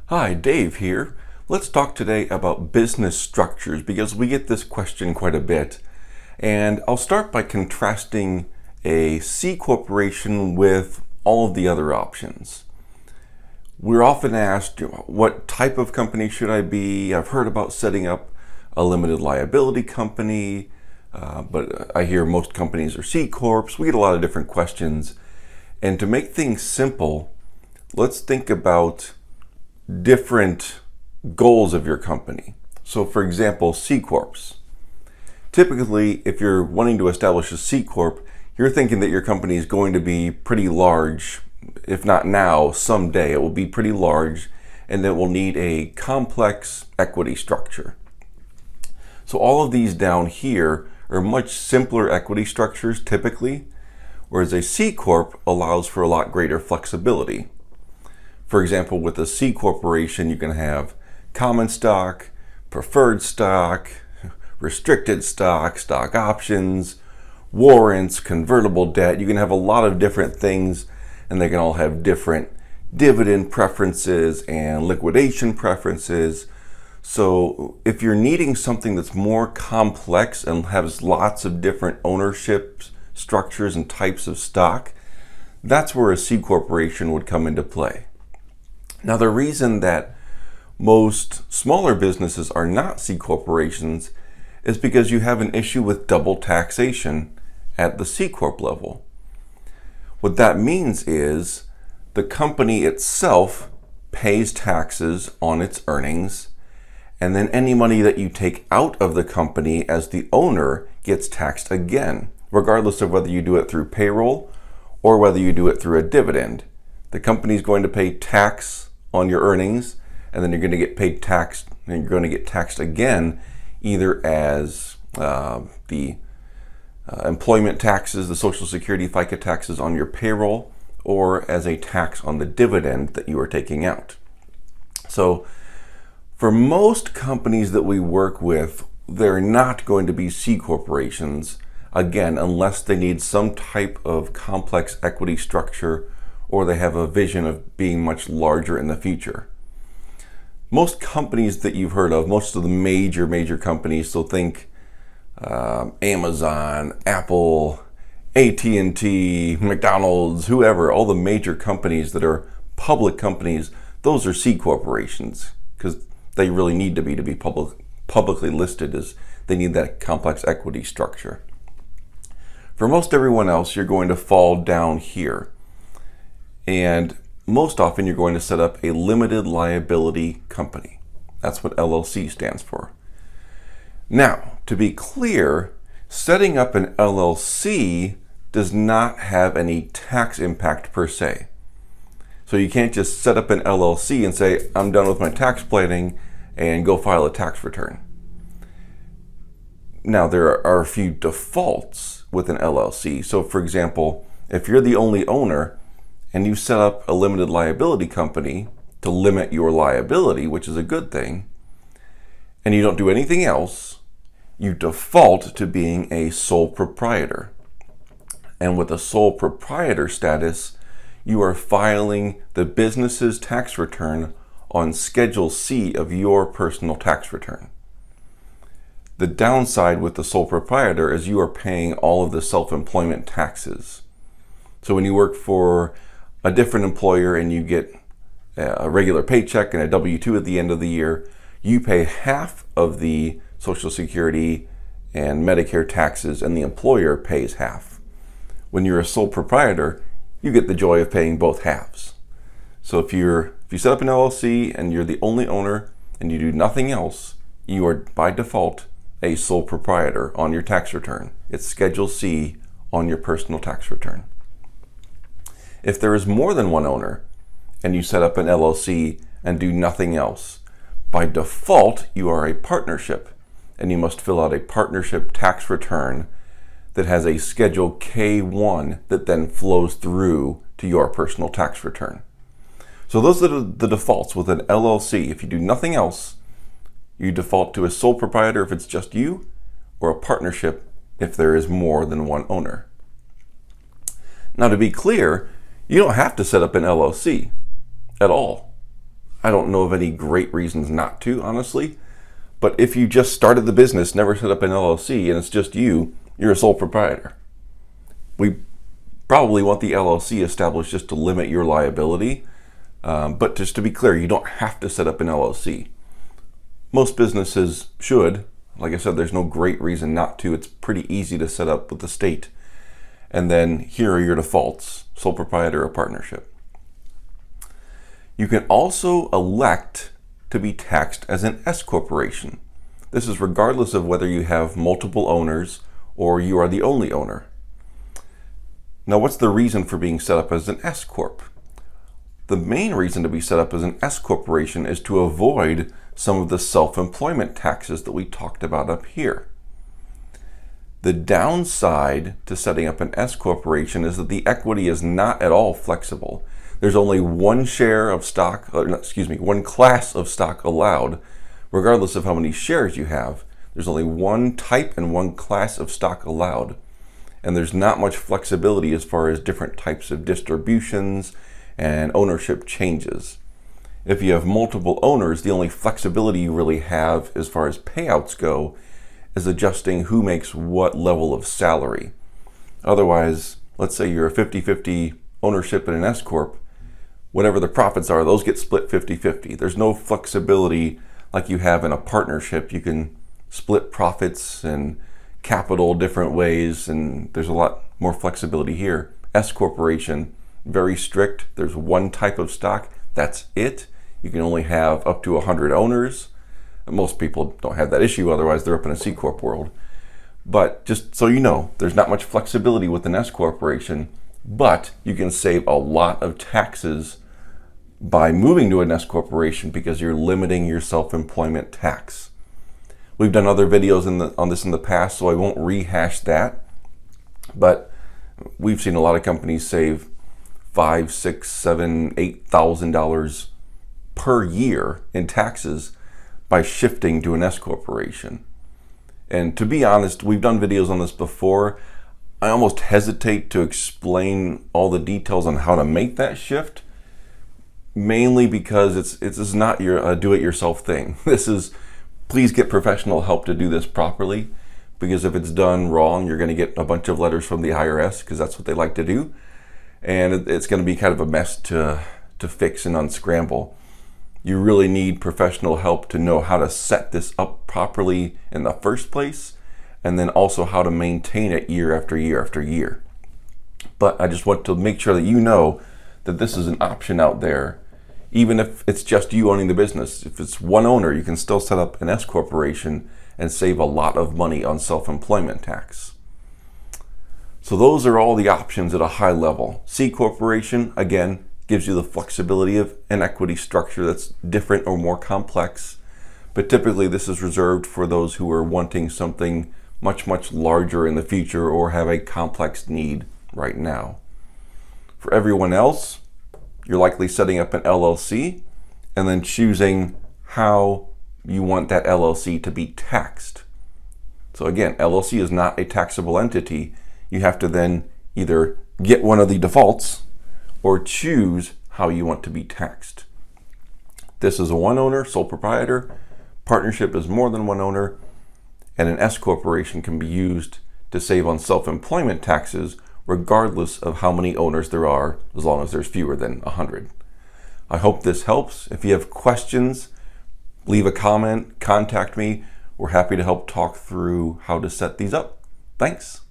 Hi, Dave here. Let's talk today about business structures because we get this question quite a bit. And I'll start by contrasting a C corporation with all of the other options. We're often asked, what type of company should I be? I've heard about setting up a limited liability company, but I hear most companies are C corps. We get a lot of different questions. And to make things simple, let's think about different goals of your company. So for example, C Corps. Typically, if you're wanting to establish a C Corp, you're thinking that your company is going to be pretty large. If not now, someday it will be pretty large, and it will need a complex equity structure. So all of these down here are much simpler equity structures typically, whereas a C Corp allows for a lot greater flexibility. For example, with a C corporation, you can have common stock, preferred stock, restricted stock, stock options, warrants, convertible debt. You can have a lot of different things, and they can all have different dividend preferences and liquidation preferences. So if you're needing something that's more complex and has lots of different ownership structures and types of stock, that's where a C corporation would come into play. Now, the reason that most smaller businesses are not C corporations is because you have an issue with double taxation at the C corp level. What that means is the company itself pays taxes on its earnings, and then any money that you take out of the company as the owner gets taxed again, regardless of whether you do it through payroll or whether you do it through a dividend. The company is going to pay tax on your earnings, and then you're going to get paid tax, and you're going to get taxed again, either as the employment taxes, the Social Security FICA taxes on your payroll, or as a tax on the dividend that you are taking out. So for most companies that we work with, they're not going to be C corporations, again, unless they need some type of complex equity structure or they have a vision of being much larger in the future. Most companies that you've heard of, most of the major companies, so think Amazon, Apple, AT&T, McDonald's, whoever, all the major companies that are public companies, those are C corporations because they really need to be publicly listed, as they need that complex equity structure. For most everyone else, you're going to fall down here. And most often you're going to set up a limited liability company. That's what LLC stands for. Now, to be clear, setting up an LLC does not have any tax impact per se. So you can't just set up an LLC and say, I'm done with my tax planning and go file a tax return. Now, there are a few defaults with an LLC. So for example, if you're the only owner and you set up a limited liability company to limit your liability, which is a good thing, and you don't do anything else, you default to being a sole proprietor. And with a sole proprietor status, you are filing the business's tax return on Schedule C of your personal tax return. The downside with the sole proprietor is you are paying all of the self-employment taxes. So when you work for a different employer and you get a regular paycheck and a W-2 at the end of the year, you pay half of the Social Security and Medicare taxes, and the employer pays half. When you're a sole proprietor, you get the joy of paying both halves. So if you set up an LLC and you're the only owner and you do nothing else, you are by default a sole proprietor on your tax return. It's Schedule C on your personal tax return. If there is more than one owner and you set up an LLC and do nothing else, by default, you are a partnership, and you must fill out a partnership tax return that has a Schedule K-1 that then flows through to your personal tax return. So those are the defaults with an LLC. If you do nothing else, you default to a sole proprietor if it's just you, or a partnership if there is more than one owner. Now, to be clear, you don't have to set up an LLC at all. I don't know of any great reasons not to, honestly. But if you just started the business, never set up an LLC, and it's just you're a sole proprietor. We probably want the LLC established just to limit your liability. But just to be clear, you don't have to set up an LLC. Most businesses should. Like I said, there's no great reason not to. It's pretty easy to set up with the state. And then here are your defaults: sole proprietor or partnership. You can also elect to be taxed as an S corporation. This is regardless of whether you have multiple owners or you are the only owner. Now, what's the reason for being set up as an S corp? The main reason to be set up as an S corporation is to avoid some of the self-employment taxes that we talked about up here. The downside to setting up an S corporation is that the equity is not at all flexible. There's only one share of stock, one class of stock allowed, regardless of how many shares you have. There's only one type and one class of stock allowed. And there's not much flexibility as far as different types of distributions and ownership changes. If you have multiple owners, the only flexibility you really have as far as payouts go is adjusting who makes what level of salary. Otherwise, let's say you're a 50-50 ownership in an S corp, whatever the profits are, those get split 50-50. There's no flexibility like you have in a partnership. You can split profits and capital different ways, and there's a lot more flexibility here. S corporation, very strict. There's one type of stock, that's it. You can only have up to 100 owners. Most people don't have that issue, otherwise they're up in a C corp world. But just so you know, there's not much flexibility with an S corporation, but you can save a lot of taxes by moving to an S corporation because you're limiting your self-employment tax. We've done other videos on this in the past, so I won't rehash that. But we've seen a lot of companies save $5,000, $6,000, $7,000, $8,000 per year in taxes by shifting to an S corporation. And to be honest, we've done videos on this before. I almost hesitate to explain all the details on how to make that shift, mainly because it's not your do-it-yourself thing. Please get professional help to do this properly, because if it's done wrong, you're going to get a bunch of letters from the IRS, because that's what they like to do. And it's going to be kind of a mess to fix and unscramble. You really need professional help to know how to set this up properly in the first place, and then also how to maintain it year after year after year. But I just want to make sure that you know that this is an option out there. Even if it's just you owning the business, if it's one owner, you can still set up an S corporation and save a lot of money on self-employment tax. So those are all the options at a high level. C corporation, again, gives you the flexibility of an equity structure that's different or more complex, but typically this is reserved for those who are wanting something much, much larger in the future or have a complex need right now. For everyone else, you're likely setting up an LLC and then choosing how you want that LLC to be taxed. So again, LLC is not a taxable entity. You have to then either get one of the defaults or choose how you want to be taxed. This is a one owner, sole proprietor. Partnership is more than one owner. And an S corporation can be used to save on self-employment taxes regardless of how many owners there are, as long as there's fewer than 100. I hope this helps. If you have questions, leave a comment, contact me. We're happy to help talk through how to set these up. Thanks.